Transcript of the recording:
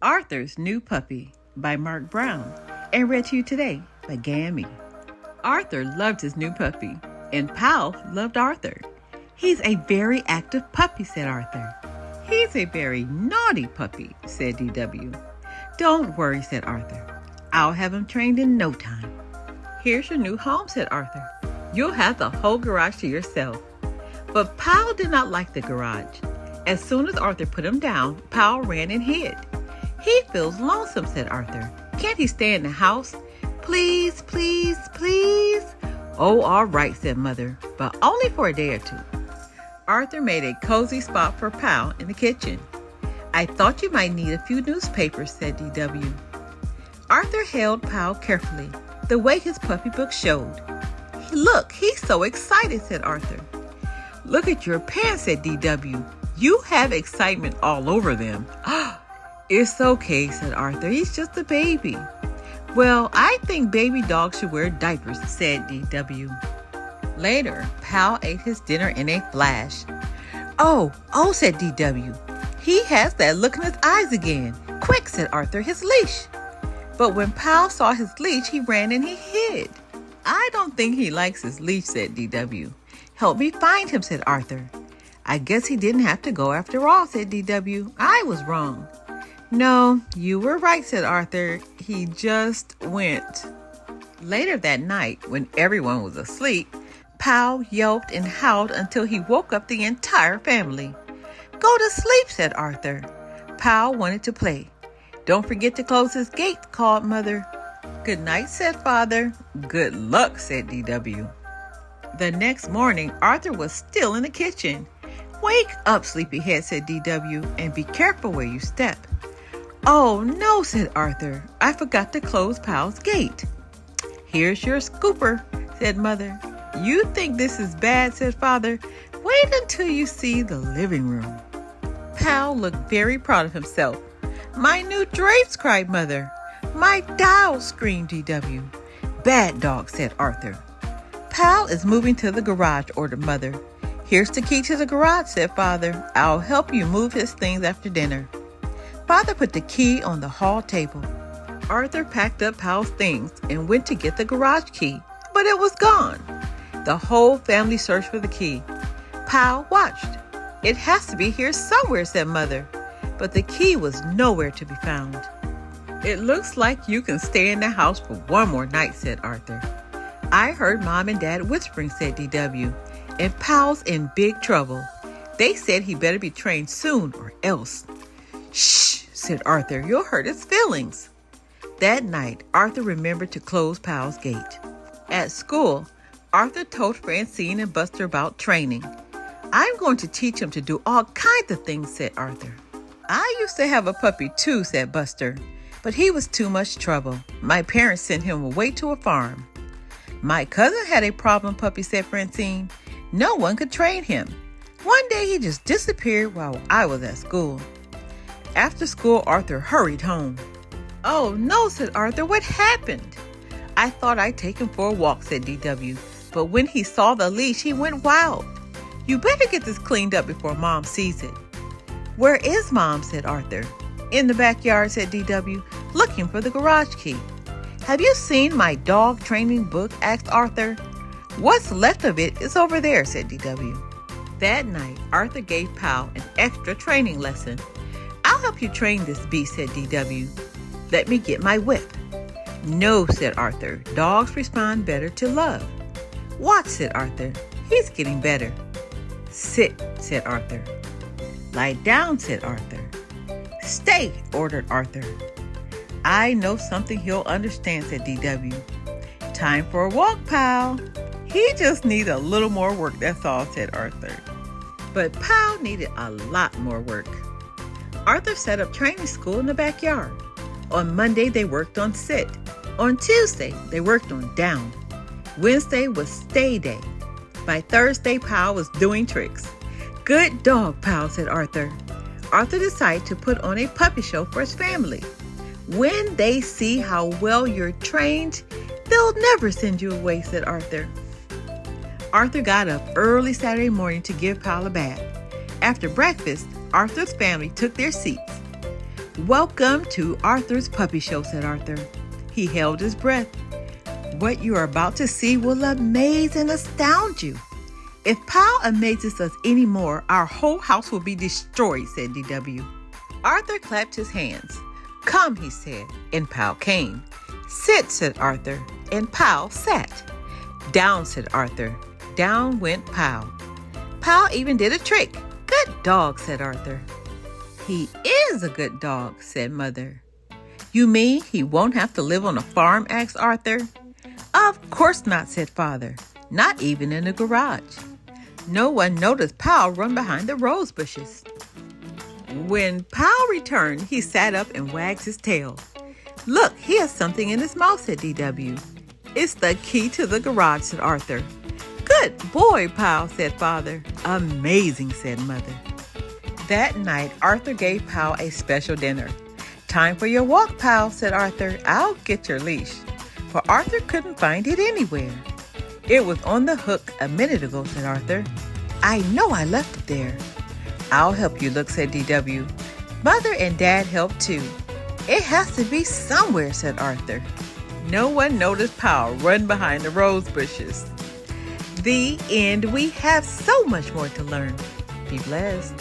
Arthur's New Puppy by Marc Brown, and read to you today by Gammy. Arthur loved his new puppy, and Pal loved Arthur. "He's a very active puppy," said Arthur. "He's a very naughty puppy," said DW. "Don't worry," said Arthur. "I'll have him trained in no time." "Here's your new home," said Arthur. "You'll have the whole garage to yourself." But Pal did not like the garage. As soon as Arthur put him down, Pal ran and hid. "He feels lonesome," said Arthur. "Can't he stay in the house? Please, please, please." "Oh, all right," said Mother, "but only for a day or two." Arthur made a cozy spot for Pal in the kitchen. "I thought you might need a few newspapers," said DW. Arthur held Pal carefully, the way his puppy book showed. "Look, he's so excited," said Arthur. "Look at your pants," said DW. "You have excitement all over them." "It's okay," said Arthur. "He's just a baby." "Well, I think baby dogs should wear diapers," said DW. Later, Pal ate his dinner in a flash. Oh, said DW. "He has that look in his eyes again." "Quick," said Arthur, "his leash." But when Pal saw his leash, he ran and he hid. "I don't think he likes his leash," said DW. "Help me find him," said Arthur. "I guess he didn't have to go after all," said DW. "I was wrong." "No, you were right," said Arthur. "He just went." Later that night, when everyone was asleep, Pal yelped and howled until he woke up the entire family. "Go to sleep," said Arthur. Pal wanted to play. "Don't forget to close his gate," called Mother. "Good night," said Father. "Good luck," said DW. The next morning, Arthur was still in the kitchen. "Wake up, sleepyhead," said DW, "and be careful where you step." "Oh, no," said Arthur. "I forgot to close Pal's gate." "Here's your scooper," said Mother. "You think this is bad," said Father. "Wait until you see the living room." Pal looked very proud of himself. "My new drapes," cried Mother. "My doll," screamed DW. "Bad dog," said Arthur. "Pal is moving to the garage," ordered Mother. "Here's the key to the garage," said Father. "I'll help you move his things after dinner." Father put the key on the hall table. Arthur packed up Pal's things and went to get the garage key, but it was gone. The whole family searched for the key. Pal watched. "It has to be here somewhere," said Mother, but the key was nowhere to be found. "It looks like you can stay in the house for one more night," said Arthur. "I heard Mom and Dad whispering," said DW, "and Pal's in big trouble. They said he better be trained soon or else." "Shh," said Arthur. "You'll hurt his feelings." That night, Arthur remembered to close Pal's gate. At school, Arthur told Francine and Buster about training. "I'm going to teach him to do all kinds of things," said Arthur. "I used to have a puppy too," said Buster, "but he was too much trouble. My parents sent him away to a farm." "My cousin had a problem puppy," said Francine. "No one could train him. One day he just disappeared while I was at school." After school, Arthur hurried home. "Oh no," said Arthur. "What happened?" "I thought I'd take him for a walk," said DW, "but when he saw the leash, he went wild. You better get this cleaned up before Mom sees it." "Where is Mom?" said Arthur. "In the backyard," said DW, "looking for the garage key." "Have you seen my dog training book?" asked Arthur. "What's left of it is over there," said DW. That night, Arthur gave Pal an extra training lesson. "I'll help you train this beast," said DW. "Let me get my whip." "No," said Arthur. "Dogs respond better to love." "Watch," said Arthur. "He's getting better." "Sit," said Arthur. "Lie down," said Arthur. "Stay," ordered Arthur. "I know something he'll understand," said DW. "Time for a walk, Pal." "He just needs a little more work, that's all," said Arthur. But Pal needed a lot more work. Arthur set up training school in the backyard. On Monday, they worked on sit. On Tuesday, they worked on down. Wednesday was stay day. By Thursday, Pal was doing tricks. "Good dog, Pal," said Arthur. Arthur decided to put on a puppy show for his family. "When they see how well you're trained, they'll never send you away," said Arthur. Arthur got up early Saturday morning to give Pal a bath. After breakfast, Arthur's family took their seats. Welcome to Arthur's Puppy Show, said Arthur. He held his breath. What you are about to see will amaze and astound you. If Pal amazes us anymore, our whole house will be destroyed, said DW. Arthur clapped his hands. Come, he said, and Pal came. Sit, said Arthur, and Pal sat. Down, said Arthur. Down went Pal. Pal even did a trick. Good dog, said Arthur. He is a good dog, said Mother. You mean he won't have to live on a farm, asked Arthur. Of course not, said Father. Not even in the garage. No one noticed Pal run behind the rose bushes. When Pal returned, he sat up and wagged his tail. Look, he has something in his mouth, said DW. It's the key to the garage, said Arthur. Good boy, Pal, said Father. Amazing, said Mother. That night, Arthur gave Pal a special dinner. Time for your walk, Pal, said Arthur. I'll get your leash. For Arthur couldn't find it anywhere. It was on the hook a minute ago, said Arthur. I know I left it there. I'll help you look, said DW. Mother and Dad helped too. It has to be somewhere, said Arthur. No one noticed Pal run behind the rose bushes. The end. We have so much more to learn. Be blessed.